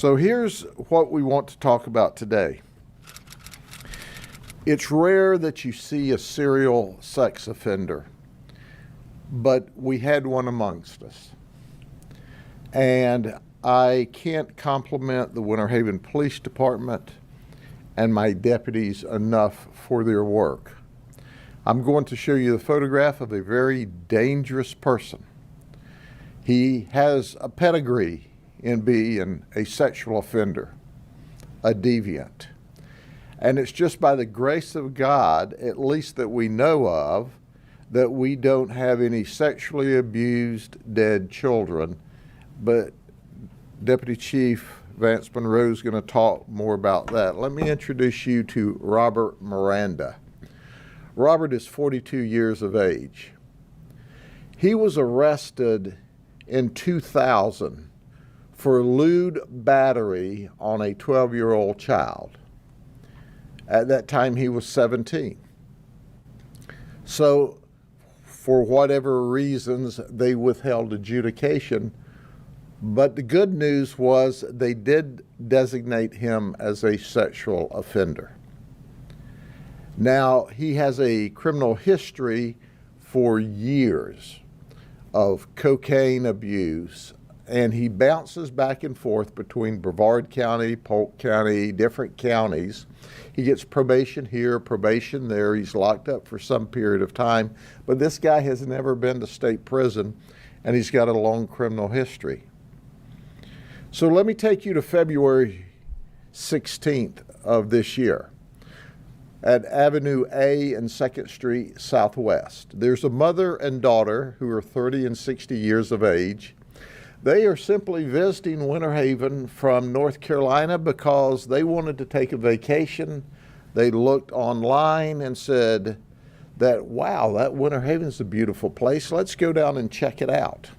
So here's what we want to talk about today. It's rare that you see a serial sex offender, but we had one amongst us. And I can't compliment the Winter Haven Police Department and my deputies enough for their work. I'm going to show you the photograph of a very dangerous person. He has a pedigree in being a sexual offender, a deviant. And it's just by the grace of God, at least that we know of, that we don't have any sexually abused dead children. But Deputy Chief Vance Monroe is going to talk more about that. Let me introduce you to Robert Miranda. Robert is 42 years of age. He was arrested in 2000 for lewd battery on a 12-year-old child. At that time, he was 17. So, for whatever reasons, they withheld adjudication. But the good news was they did designate him as a sexual offender. Now, he has a criminal history for years of cocaine abuse, and he bounces back and forth between Brevard County, Polk County, different counties. He gets probation here, probation there. He's locked up for some period of time, but this guy has never been to state prison, and he's got a long criminal history. So let me take you to February 16th of this year at Avenue A and 2nd Street Southwest. There's a mother and daughter who are 30 and 60 years of age. They are simply visiting Winter Haven from North Carolina because they wanted to take a vacation. They looked online and said that, wow, that Winter Haven's a beautiful place. Let's go down and check it out.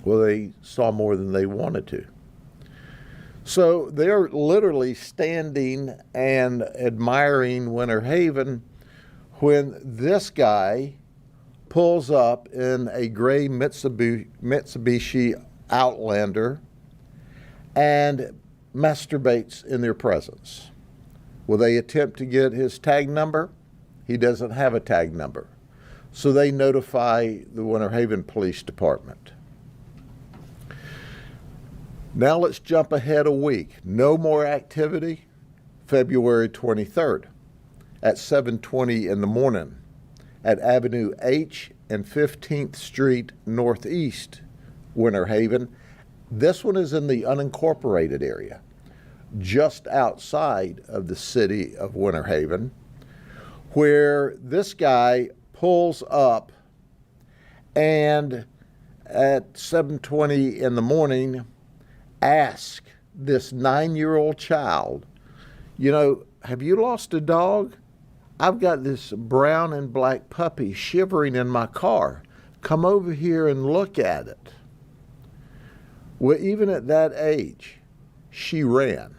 Well, they saw more than they wanted to. So they're literally standing and admiring Winter Haven when this guy pulls up in a gray Mitsubishi Outlander and masturbates in their presence. Will they attempt to get his tag number? He doesn't have a tag number. So they notify the Winter Haven Police Department. Now let's jump ahead a week. No more activity. February 23rd at 7:20 in the morning at Avenue H and 15th Street Northeast, Winter Haven. This one is in the unincorporated area, just outside of the city of Winter Haven, where this guy pulls up and at 7:20 in the morning asks this 9-year-old child, you know, have you lost a dog? I've got this brown and black puppy shivering in my car. Come over here and look at it. Well, even at that age, she ran.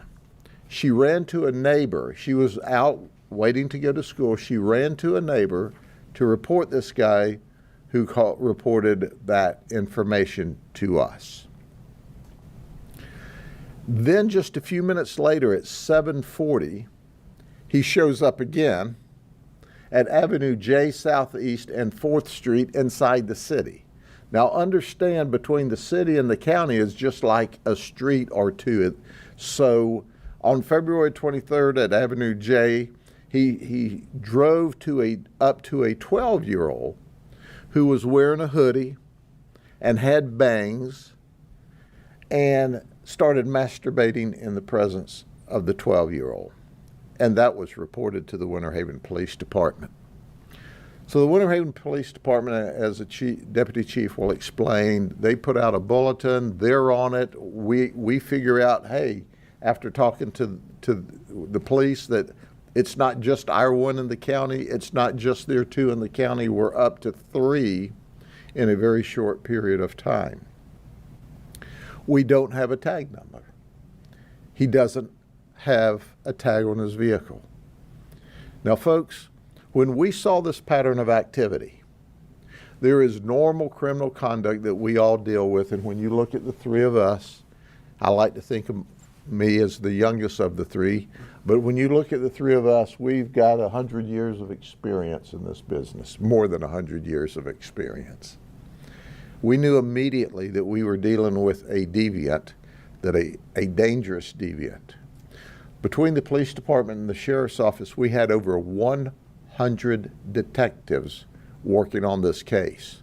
She ran to a neighbor. She was out waiting to go to school. She ran to a neighbor to report this guy who reported that information to us. Then just a few minutes later at 7:40, he shows up again at Avenue J Southeast and 4th Street inside the city. Now understand, between the city and the county is just like a street or two. So on February 23rd at Avenue J, he drove up to a 12-year-old who was wearing a hoodie and had bangs and started masturbating in the presence of the 12-year-old. And that was reported to the Winter Haven Police Department. So the Winter Haven Police Department, as the Deputy Chief will explain, they put out a bulletin. They're on it. We figure out, hey, after talking to the police, that it's not just our one in the county. It's not just their 2 in the county. We're up to 3 in a very short period of time. We don't have a tag number. He doesn't have a tag on his vehicle. Now, folks, when we saw this pattern of activity, there is normal criminal conduct that we all deal with, and when you look at the 3 of us, I like to think of me as the youngest of the three, but when you look at the three of us, we've got 100 years of experience in this business, more than 100 years of experience. We knew immediately that we were dealing with a deviant, that a dangerous deviant. Between the police department and the sheriff's office, we had over 100 detectives working on this case.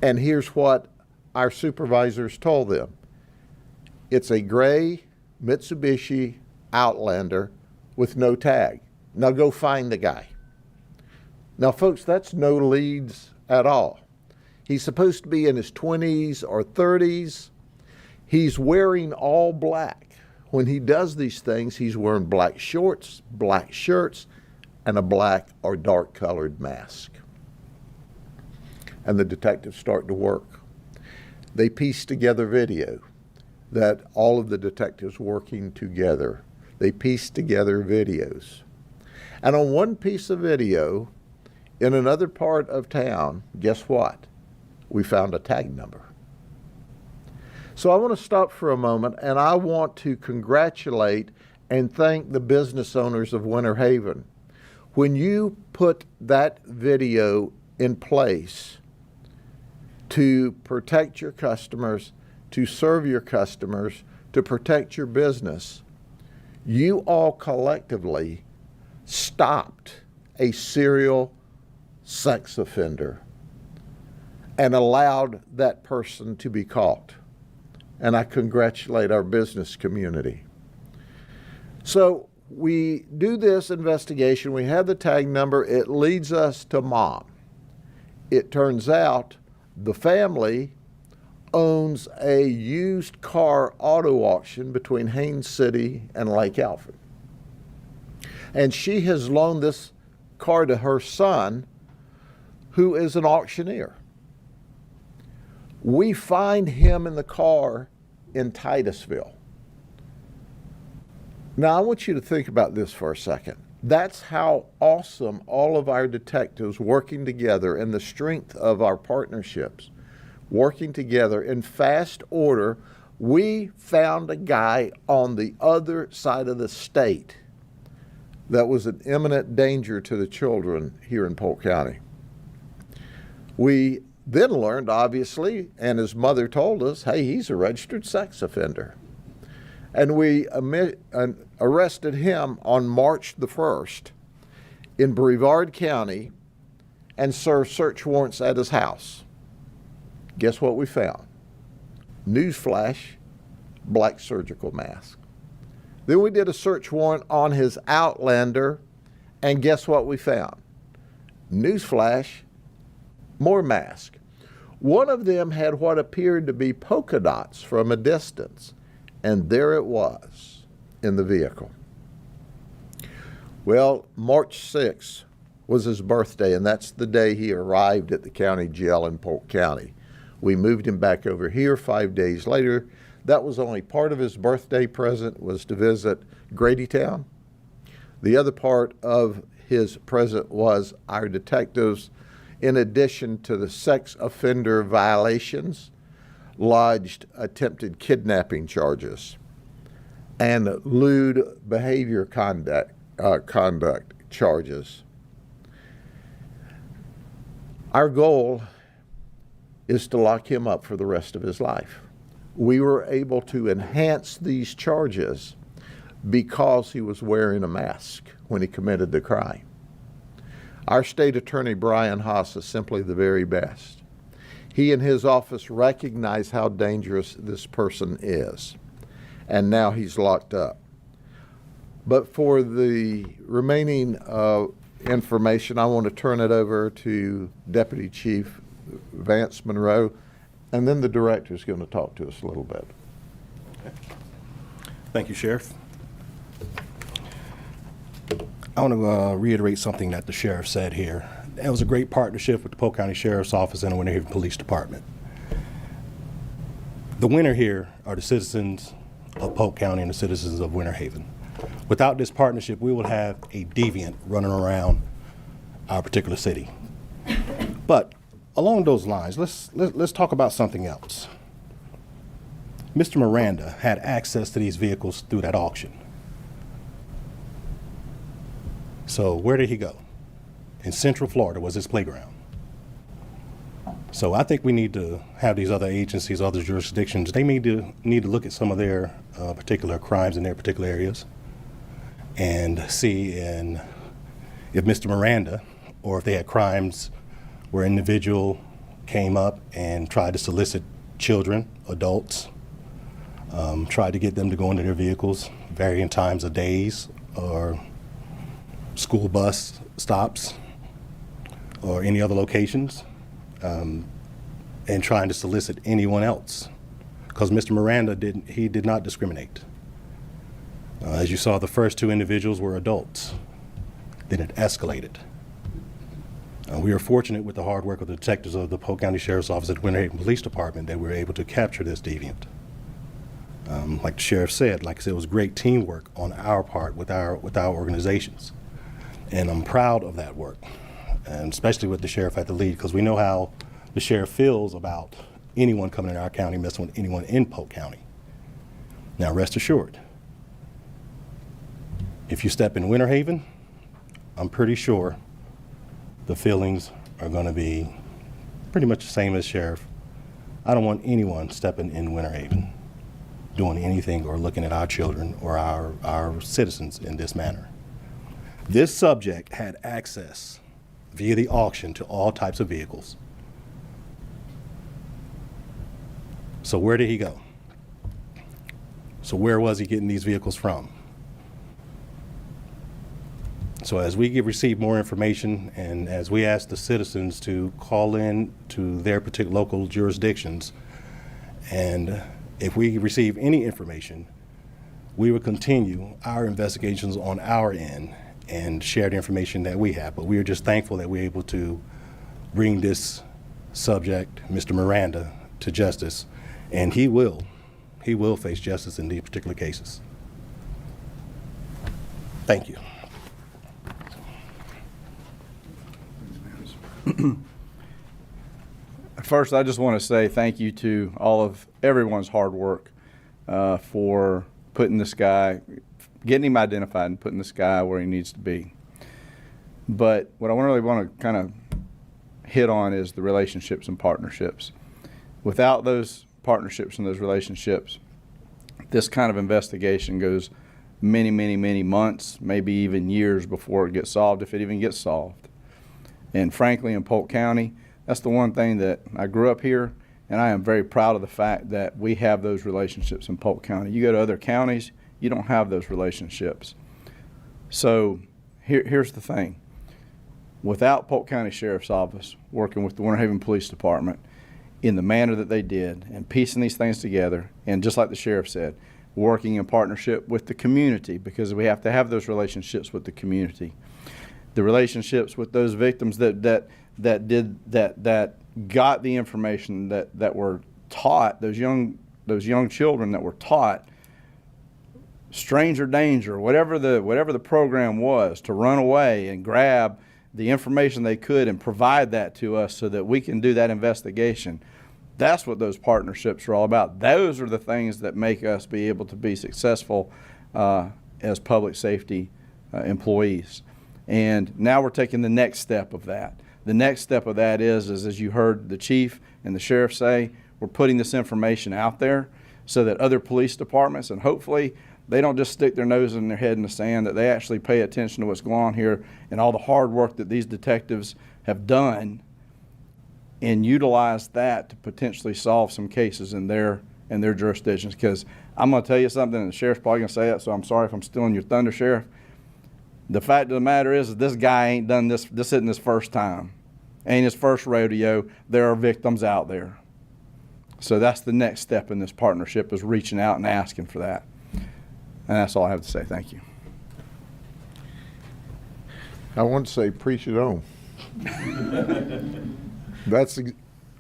And here's what our supervisors told them. It's a gray Mitsubishi Outlander with no tag. Now go find the guy. Now folks, that's no leads at all. He's supposed to be in his 20s or 30s. He's wearing all black. When he does these things, he's wearing black shorts, black shirts, and a black or dark colored mask. And the detectives start to work. They piece together video that all of the detectives working together, they piece together videos. And on one piece of video, in another part of town, guess what? We found a tag number. So I want to stop for a moment, and I want to congratulate and thank the business owners of Winter Haven. When you put that video in place to protect your customers, to serve your customers, to protect your business, you all collectively stopped a serial sex offender and allowed that person to be caught. And I congratulate our business community. So we do this investigation, we have the tag number, it leads us to Mom. It turns out the family owns a used car auto auction between Haines City and Lake Alfred. And she has loaned this car to her son, who is an auctioneer. We find him in the car in Titusville. Now, I want you to think about this for a second. That's how awesome all of our detectives working together and the strength of our partnerships working together in fast order. We found a guy on the other side of the state that was an imminent danger to the children here in Polk County. We then learned, obviously, and his mother told us, hey, he's a registered sex offender. And we arrested him on March the 1st in Brevard County and served search warrants at his house. Guess what we found? Newsflash, black surgical mask. Then we did a search warrant on his Outlander, and guess what we found? Newsflash, more mask. One of them had what appeared to be polka dots from a distance, and there it was in the vehicle. Well, March 6th was his birthday, and that's the day he arrived at the county jail in Polk County. We moved him back over here 5 days later. That was only part of his birthday present, was to visit Grady Town. The other part of his present was our detectives, in addition to the sex offender violations, lodged attempted kidnapping charges and lewd behavior conduct charges. Our goal is to lock him up for the rest of his life. We were able to enhance these charges because he was wearing a mask when he committed the crime. Our state attorney, Brian Haas, is simply the very best. He and his office recognize how dangerous this person is, and now he's locked up. But for the remaining information, I want to turn it over to Deputy Chief Vance Monroe, and then the director is going to talk to us a little bit. Okay. Thank you, Sheriff. I want to reiterate something that the sheriff said here. It was a great partnership with the Polk County Sheriff's Office and the Winter Haven Police Department. The winner here are the citizens of Polk County and the citizens of Winter Haven. Without this partnership, we would have a deviant running around our particular city. But along those lines, let's talk about something else. Mr. Miranda had access to these vehicles through that auction. So where did he go? In Central Florida was his playground. So I think we need to have these other agencies, other jurisdictions, they need to look at some of their particular crimes in their particular areas and see if Mr. Miranda, or if they had crimes where an individual came up and tried to solicit children, adults, tried to get them to go into their vehicles varying times of days, or school bus stops, or any other locations, and trying to solicit anyone else. Because Mr. Miranda did not discriminate. As you saw, the first two individuals were adults. Then it escalated. We are fortunate with the hard work of the detectives of the Polk County Sheriff's Office at Winter Haven Police Department that we were able to capture this deviant. Like the sheriff said, it was great teamwork on our part with our organizations. And I'm proud of that work, and especially with the sheriff at the lead, because we know how the sheriff feels about anyone coming in our county, messing with anyone in Polk County. Now, rest assured, if you step in Winter Haven, I'm pretty sure the feelings are going to be pretty much the same as sheriff. I don't want anyone stepping in Winter Haven doing anything or looking at our children or our citizens in this manner. This subject had access via the auction to all types of vehicles. So where did he go? So where was he getting these vehicles from? So as we receive more information, and as we ask the citizens to call in to their particular local jurisdictions, and if we receive any information, we will continue our investigations on our end and share the information that we have. But we are just thankful that we're able to bring this subject, Mr. Miranda, to justice, and he will face justice in these particular cases. Thank you. First, I just want to say thank you to everyone's hard work for putting this guy, getting him identified and putting this guy where he needs to be. But what I really want to kind of hit on is the relationships and partnerships. Without those partnerships and those relationships, this kind of investigation goes many, many, many months, maybe even years before it gets solved, if it even gets solved. And frankly, in Polk County, that's the one thing that I grew up here, and I am very proud of the fact that we have those relationships in Polk County. You go to other counties, you don't have those relationships. So here's the thing. Without Polk County Sheriff's Office working with the Winter Haven Police Department in the manner that they did and piecing these things together, and just like the sheriff said, working in partnership with the community, because we have to have those relationships with the community. The relationships with those victims that got the information that were taught, those young children that were taught stranger danger, whatever the program was, to run away and grab the information they could and provide that to us so that we can do that investigation. That's what those partnerships are all about. Those are the things that make us be able to be successful as public safety employees. And now we're taking the next step of that. The next step of that is as you heard the chief and the sheriff say, we're putting this information out there so that other police departments, and hopefully they don't just stick their nose in their head in the sand, that they actually pay attention to what's going on here and all the hard work that these detectives have done, and utilize that to potentially solve some cases in their jurisdictions. Because I'm going to tell you something, and the sheriff's probably going to say it, so I'm sorry if I'm stealing your thunder, Sheriff. The fact of the matter is this guy ain't done this isn't his first time. Ain't his first rodeo. There are victims out there. So that's the next step in this partnership, is reaching out and asking for that. And that's all I have to say. Thank you. I want to say preach it on.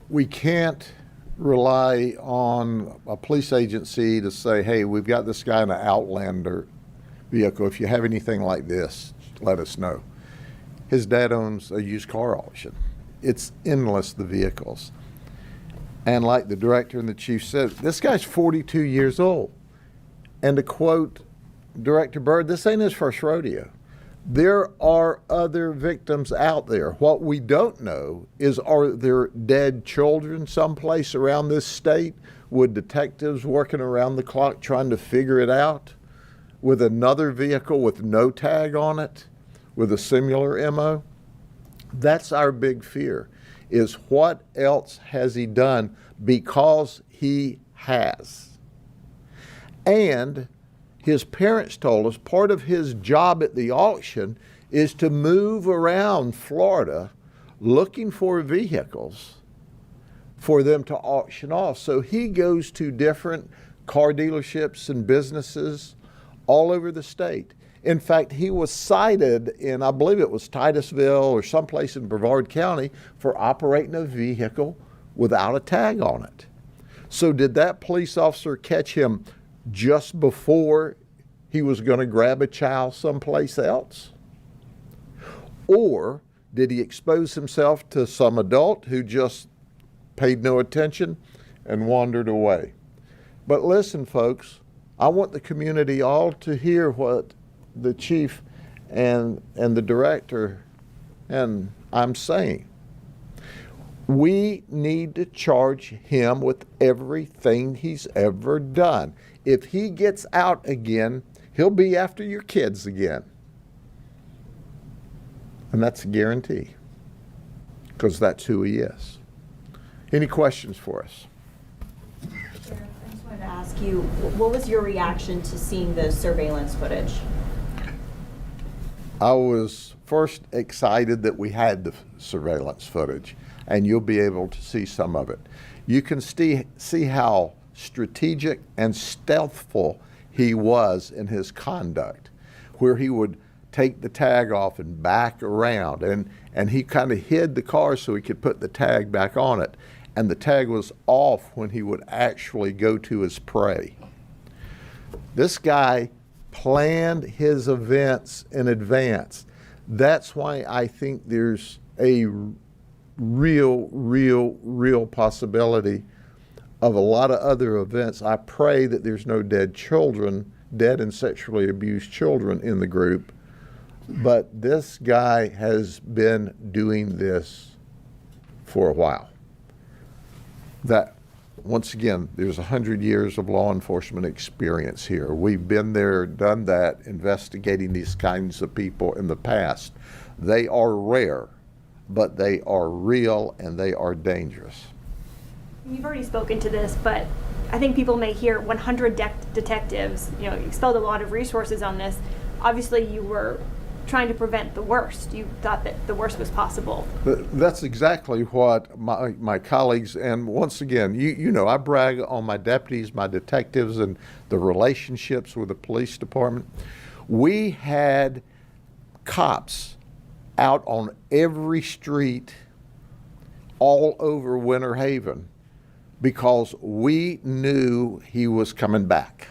We can't rely on a police agency to say, hey, we've got this guy in an Outlander vehicle. If you have anything like this, let us know. His dad owns a used car auction. It's endless, the vehicles. And like the director and the chief said, this guy's 42 years old. And to quote Director Byrd, this ain't his first rodeo. There are other victims out there. What we don't know is, are there dead children someplace around this state with detectives working around the clock trying to figure it out with another vehicle with no tag on it, with a similar MO? That's our big fear, is what else has he done, because he has. And his parents told us part of his job at the auction is to move around Florida looking for vehicles for them to auction off. So he goes to different car dealerships and businesses all over the state. In fact, he was cited in, I believe it was Titusville or someplace in Brevard County, for operating a vehicle without a tag on it. So did that police officer catch him just before he was going to grab a child someplace else? Or did he expose himself to some adult who just paid no attention and wandered away? But listen, folks, I want the community all to hear what the chief and the director and I'm saying. We need to charge him with everything he's ever done. If he gets out again, he'll be after your kids again. And that's a guarantee, because that's who he is. Any questions for us? Sheriff, I just wanted to ask you, what was your reaction to seeing the surveillance footage? I was first excited that we had the surveillance footage, and you'll be able to see some of it. You can see how strategic and stealthful he was in his conduct, where he would take the tag off and back around, and he kind of hid the car so he could put the tag back on it, and the tag was off when he would actually go to his prey. This guy planned his events in advance. That's why I think there's a real possibility of a lot of other events. I pray that there's no dead children, dead and sexually abused children in the group, but this guy has been doing this for a while. That, once again, there's 100 years of law enforcement experience here. We've been there, done that, investigating these kinds of people in the past. They are rare, but they are real and they are dangerous. You've already spoken to this, but I think people may hear 100 detectives. You expelled a lot of resources on this. Obviously, you were trying to prevent the worst. You thought that the worst was possible. That's exactly what my colleagues, and once again, you know, I brag on my deputies, my detectives, and the relationships with the police department. We had cops out on every street all over Winter Haven because we knew he was coming back.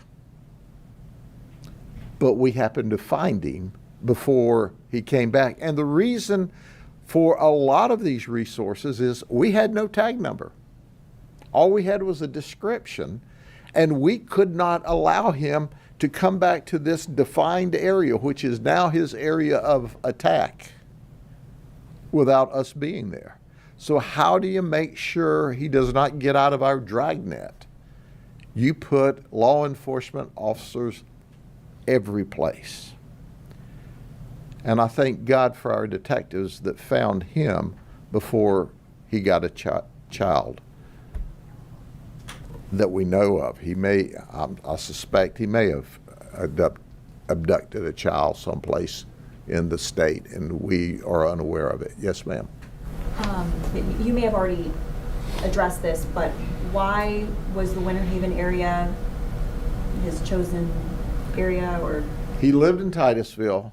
But we happened to find him before he came back. And the reason for a lot of these resources is we had no tag number. All we had was a description, and we could not allow him to come back to this defined area, which is now his area of attack, without us being there. So how do you make sure he does not get out of our dragnet? You put law enforcement officers every place. And I thank God for our detectives that found him before he got a child that we know of. He may, I suspect he may have abducted a child someplace in the state, and we are unaware of it. Yes, ma'am. You may have already addressed this, but why was the Winter Haven area his chosen area? Or he lived in Titusville,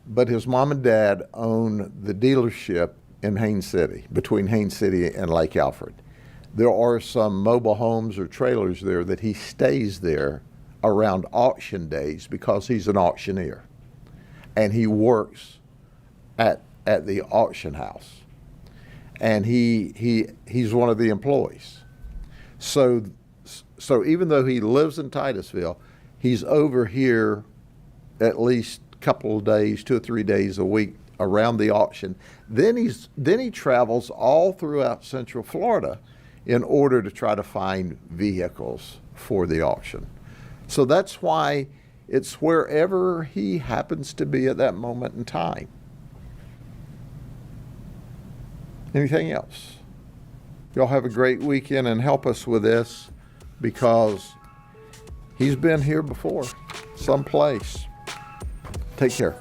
but his mom and dad own the dealership in Haines City, between Haines City and Lake Alfred. There are some mobile homes or trailers there that he stays there around auction days because he's an auctioneer, and he works at the auction house, and he's one of the employees. So even though he lives in Titusville, he's over here at least a couple of days, 2 or 3 days a week around the auction. Then he travels all throughout Central Florida in order to try to find vehicles for the auction. So that's why it's wherever he happens to be at that moment in time. Anything else? Y'all have a great weekend and help us with this, because he's been here before, someplace. Take care.